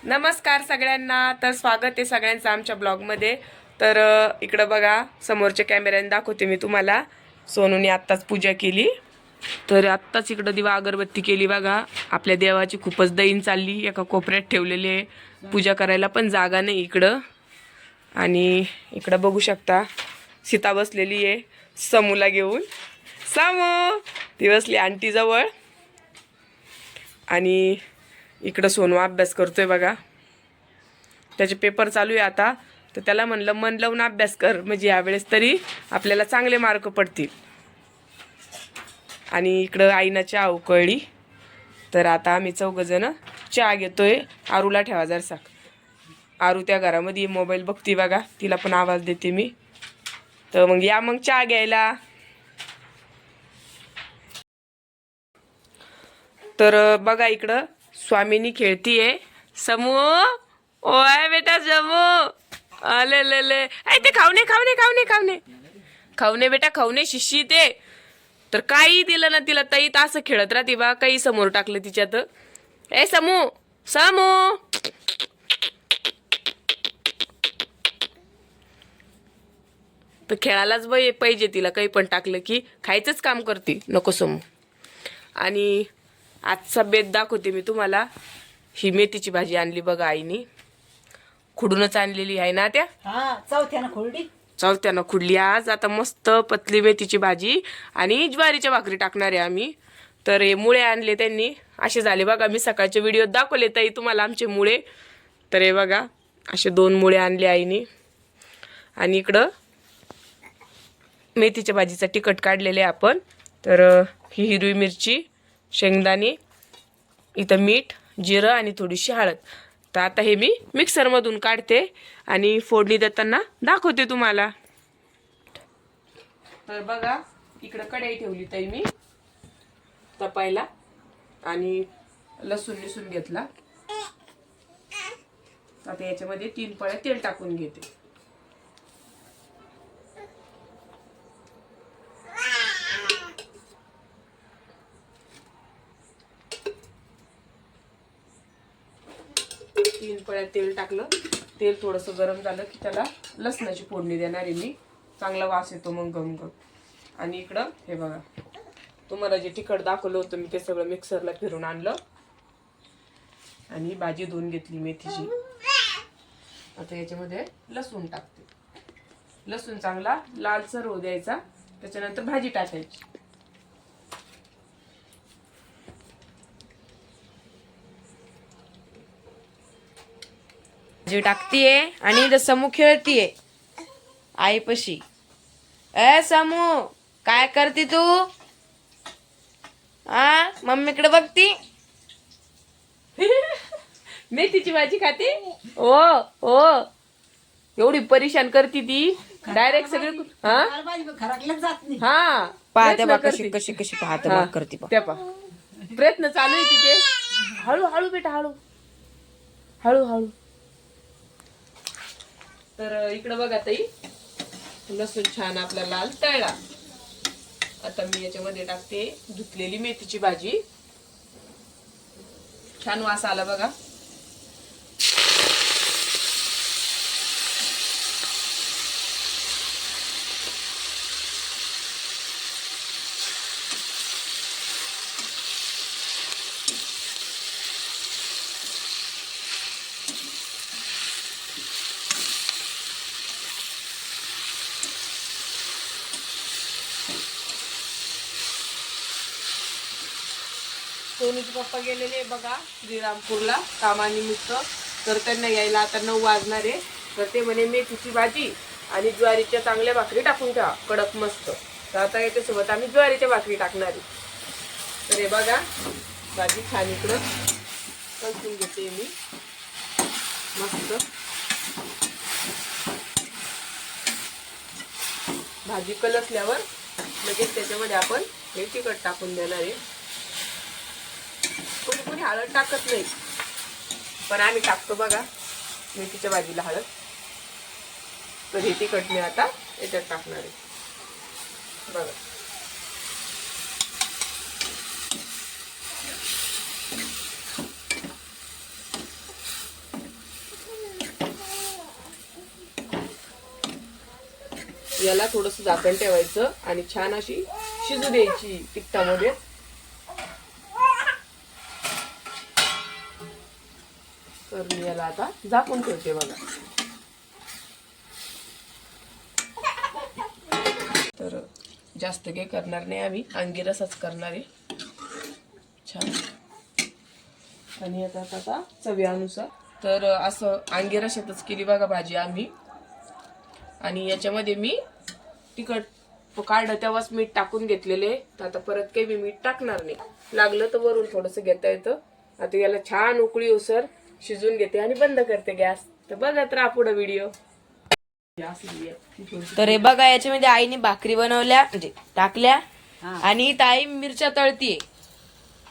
नमस्कार सगळ्यांना. तर स्वागत आहे सगळ्यांचं आमच्या ब्लॉगमध्ये. तर इकडं बघा, समोरच्या कॅमेऱ्याने दाखवते मी तुम्हाला. सोनूने आत्ताच पूजा केली. तर आत्ताच इकडं दिवा अगरबत्ती केली बघा. आपल्या देवाची खूपच दैन चालली, एका कोपऱ्यात ठेवलेली आहे. पूजा करायला पण जागा नाही इकडं. आणि इकडं बघू शकता सीता बसलेली आहे समूला घेऊन. समू ती बसली आंटीजवळ. आणि इकडं सोनू अभ्यास करतोय बघा. त्याचे पेपर चालू आहे आता. तर त्याला म्हणलं मन लावून अभ्यास कर, म्हणजे यावेळेस तरी आपल्याला चांगले मार्क पडतील. आणि इकडं आईनं चहा उकळली. तर आता आम्ही चौघजण चहा घेतोय. आरूला ठेवा जरसा. आरू त्या घरामध्ये मोबाईल बघती बघा, तिला पण आवाज देते मी. तर मग या मग चहा घ्यायला. तर बघा इकडं स्वामीनी खेळतीये. समू ओय बेटा समू, आले ले ले. ते खावणे खावणे खावणे खावणे खावणे बेटा खावणे शिशी ते. तर काही दिलं ना तिला ताई, असं खेळत राहते बा. काही समोर टाकलं तिच्यात. ए समू समू. तर खेळायलाच बाई पाहिजे तिला. काही पण टाकलं की खायचंच काम करते. नको समू. आणि आजचा बेत दाखवते मी तुम्हाला. ही मेथीची भाजी आणली बघा आईनी. खुडूनच आणलेली आहे ना त्या. चौथ्यानं खुडली आज. आता मस्त पतली मेथीची भाजी आणि ज्वारीच्या भाकरी टाकणार आहे आम्ही. तर हे मुळे आणले त्यांनी, असे झाले बघा. मी सकाळच्या व्हिडिओत दाखवले ताई तुम्हाला आमचे मुळे. तर हे बघा असे 2 मुळे आणले आईनी. आणि इकडं मेथीच्या भाजीचा तिखट काढलेले आपण. तर ही हिरवी मिरची, शेंगदाणे, इथं मीठ, जिरं आणि थोडीशी हळद. तर आता हे मी मिक्सरमधून काढते आणि फोडणी देताना दाखवते तुम्हाला. तर बघा इकडं कढई ठेवली ताई मी तपायला. आणि लसूण निसून घेतला. आता याच्यामध्ये 3 पळ्या तेल टाकून घेते. तीन पळ्या तेल टाकलं. तेल थोडंसं गरम झालं की त्याला लसणाची फोडणी देणार आहे मी. चांगला वास येतो मग गमगम. आणि इकडं हे बघा, तुम्हाला जे तिखट दाखवलं होतं मी ते सगळं मिक्सरला फिरून आणलं. आणि भाजी धुवून घेतली मेथीची. आता याच्यामध्ये लसूण टाकते. लसूण चांगला लालसर होऊ द्यायचा. त्याच्यानंतर भाजी टाकायची. भाजी टाकतीये आणि इथं समू खेळतीये आईपशी. ए समू काय करते तू? आ मम्मीकडे बघती. मेथीची भाजी खाते. ओ ओ एवढी परेशान करती ती. डायरेक्ट सगळे हा पाहते बा कशी कशी कशी पाहते बा करते बा. त्या पा प्रयत्न चालू आहे तिथे. हळू हळू बेटा हळू हळू हळू. तर इकडं बघा ताई, लसूण छान आपला लाल तळला. आता मी याच्यामध्ये टाकते धुतलेली मेथीची भाजी. छान वास आला बघा. सोनूचे पप्पा गेलेले बघा श्रीरामपूरला कामानिमित्त. तर त्यांना यायला आता 9 वाजणार आहे. तर ते म्हणे मेथीची भाजी आणि ज्वारीच्या चांगल्या भाकरी टाकून ठेवा कडक मस्त. तर आता याच्यासोबत आम्ही ज्वारीच्या भाकरी टाकणार आहे. तर हे बघा भाजी छान इकडं कलसून घेते मी मस्त. भाजी कलसल्यावर लगेच त्याच्यामध्ये आपण हे तिखट टाकून देणार आहे. कोणी कोणी हळद टाकत नाही, पण आम्ही टाकतो बघा मेथीच्या भाजीला हळद. तर हे तिखट मी आता याच्यात टाकणार आहे बघा. याला थोडस झाकण ठेवायचं आणि छान अशी शिजू द्यायची तिखटामध्ये. तर मी याला आता झाकून ठेवते बघा. तर जास्त काही करणार नाही आम्ही, अंगिरसच करणार आहे. छान. आणि आता चवीनुसार तर असं अंगिरशातच केली बघा भाजी आम्ही. आणि याच्यामध्ये मी तिखट काढलं तेव्हाच मीठ टाकून घेतलेले, तर आता परत काही मी मीठ टाकणार नाही. लागलं तर वरून थोडंसं घेता येतं. आता याला छान उकळी उसर शिजून घेते आणि बंद करते गॅस. तर बघत राहा पुढे व्हिडिओ. तर हे बघा, याच्यामध्ये आईने भाकरी बनवल्या म्हणजे टाकल्या आणि ताई मिरच्या तळतीये.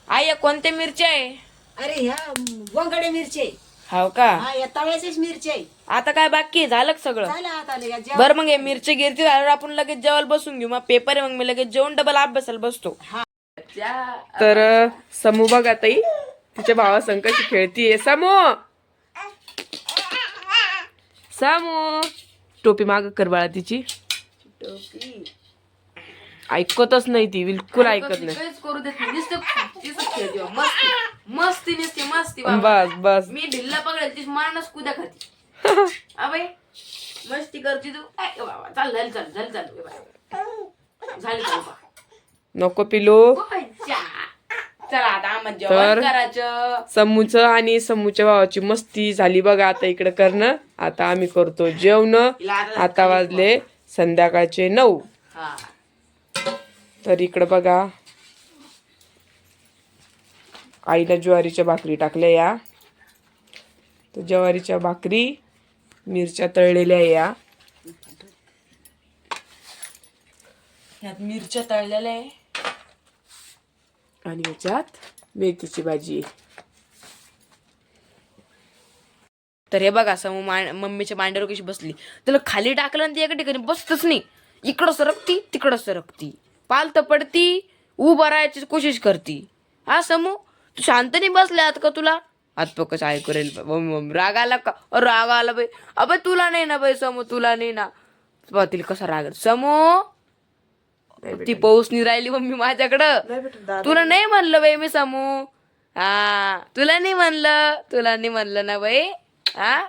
आई या कोणत्या मिरच्या आहे? अरे ह्या वंगडे मिरचे. हाव का? हा या तव्याचेच मिरचे. आता काय बाकी आहे? झालं का सगळं? झालं आता लगे जेवण. बरं, मग हे मिरची गिरती झाल्यावर आपण लगेच जेवायला बसून घेऊ. मग पेपर आहे, मग मी लगेच जेवण डबल अभ्यासाला बसतो. तर समू बघा ताई तिच्या भावा संकशी खेळतीये. समू समू टोपी माग कर बाळा तिची. ऐकतच नाही ती, बिलकुल ऐकत नाही. काहीच करू देत नाही. नुसतं तिचं खेळते बा. मस्ती नुसती मस्ती बस बस. मी ढिल्ला पकडेल तीच मारणच कुद्या खाती. अबे मस्ती करती तू. ऐ बाबा चल झाली चल झाली चाल झाली चाल बा. नको पिलो. चला आता आम्हाला जेवण करायचं. समूचं आणि समूच्या भावाची मस्ती झाली बघा आता इकडे करणं. आता आम्ही करतो जेवण. आता वाजले संध्याकाळचे 9. हा तर इकडं बघा आईला ज्वारीच्या भाकरी टाकल्या या. तर ज्वारीच्या भाकरी मिरच्या तळलेल्या या. ह्यात मिरच्या तळलेल्या आहे आणि याच्यात मेथीची भाजी. तर हे बघा समू मम्मीच्या मांड्यावर कशी बसली. त्याला खाली टाकलं आणि ती एका ठिकाणी बसतच नाही. इकडं सरकती तिकडं सरकती, पालत पडती, उभं राहायची कोशिश करती. हा समू तू शांत नाही बसले आत का? तुला आत कसं ऐकू राहील. राग आला का? राग आला बाई. अबे तुला नाही ना बाई समू, तुला नाही ना. तिला कसा राग समू. ती पाऊस राहिली मम्मी माझ्याकडं. तुला नाही म्हणलं बाई मी समू. हा तुला नाही म्हणलं ना बाई. हा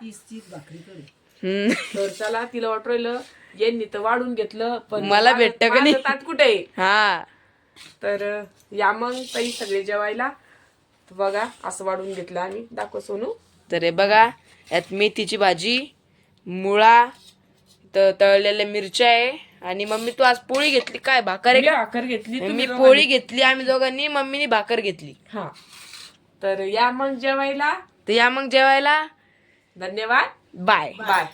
तर चला तिला वाटलं यांनी तर वाढून घेतलं पण मला भेटतं का नाही? ताट कुठे? हा तर या मग ताई सगळे जेवायला. तर बघा असं वाढून घेतलं आम्ही. दाखव सोनू. तर हे बघा यात मेथीची भाजी, मुळा, तळलेल्या मिरच्या आहे. आणि मम्मी तू आज पोळी घेतली काय? भाकर आहे मी का? भाकर घेतली, मी तुम्ही पोळी घेतली आम्ही दोघांनी, मम्मीने भाकर घेतली. हा. तर या मग जेवायला. तर या मग जेवायला. धन्यवाद. बाय. बाय.